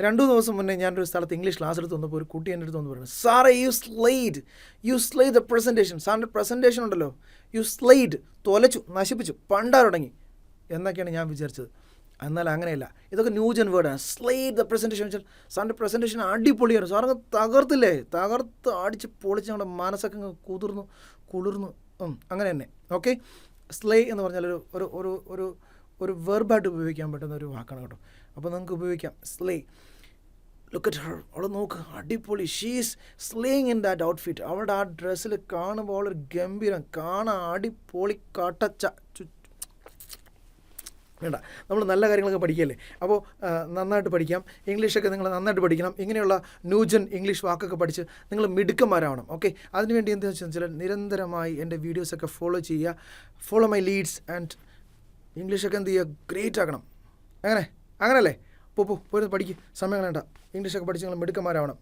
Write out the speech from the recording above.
2 ദിവസം മുന്നേ ഞാനൊരു സ്ഥലത്ത് ഇംഗ്ലീഷ് ക്ലാസ് എടുത്ത് വന്നപ്പോൾ ഒരു കുട്ടി എൻ്റെ അടുത്ത് വന്ന് പറഞ്ഞു, സാറേ യു സ്ലേഡ് ദ പ്രസൻറ്റേഷൻ. സാറിൻ്റെ പ്രസൻറ്റേഷൻ ഉണ്ടല്ലോ, യു സ്ലേഡ്, തൊലച്ചു, നശിപ്പിച്ചു, പണ്ടാ തുടങ്ങി എന്നൊക്കെയാണ് ഞാൻ വിചാരിച്ചത്. എന്നാൽ അങ്ങനെയല്ല, ഇതൊക്കെ ന്യൂജൻ വേർഡാണ്. സ്ലേഡ് ദ പ്രസൻറ്റേഷൻ വെച്ചാൽ സാറിൻ്റെ പ്രസൻറ്റേഷൻ അടിപൊളിയാണ്, സാറങ്ങ് തകർത്തില്ലേ, തകർത്ത് അടിച്ച് പൊളിച്ച് ഞങ്ങളുടെ മനസ്സൊക്കെ അങ്ങ് കുളിർന്നു അങ്ങനെ തന്നെ. ഓക്കെ, സ്ലേ എന്ന് പറഞ്ഞാൽ ഒരു ഒരു ഒരു ഒരു വെർബായിട്ട് ഉപയോഗിക്കാൻ പറ്റുന്ന ഒരു വാക്കാണ് കേട്ടോ. അപ്പോൾ നിങ്ങൾക്ക് ഉപയോഗിക്കാം സ്ലേ. ലുക്ക് അറ്റ് ഹർ, അവളെ നോക്ക്, അടിപൊളി, she's slaying in that outfit. അവളുടെ ആ ഡ്രസ്സിൽ കാണുമ്പോൾ അവളൊരു ഗംഭീരം, കാണാൻ അടിപൊളി, കാട്ടച്ച. വേണ്ട, നമ്മൾ നല്ല കാര്യങ്ങളൊക്കെ പഠിക്കുകയല്ലേ, അപ്പോൾ നന്നായിട്ട് പഠിക്കാം. ഇംഗ്ലീഷൊക്കെ നിങ്ങൾ നന്നായിട്ട് പഠിക്കണം. ഇങ്ങനെയുള്ള ന്യൂജൻ ഇംഗ്ലീഷ് വാക്കൊക്കെ പഠിച്ച് നിങ്ങൾ മിടുക്കന്മാരാവണം. ഓക്കെ, അതിനുവേണ്ടി എന്താണെന്ന് വെച്ചാൽ നിരന്തരമായി എൻ്റെ വീഡിയോസൊക്കെ ഫോളോ ചെയ്യുക. ഫോളോ മൈ ലീഡ്സ് ആൻഡ് ഇംഗ്ലീഷൊക്കെ എന്ത് ചെയ്യുക, ഗ്രേറ്റ് ആക്കണം. അങ്ങനെയല്ലേ? പോയി പഠിക്കുക, സമയം കളയണ്ട. ഇംഗ്ലീഷൊക്കെ പഠിച്ച് നിങ്ങൾ മിടുക്കന്മാരാവണം.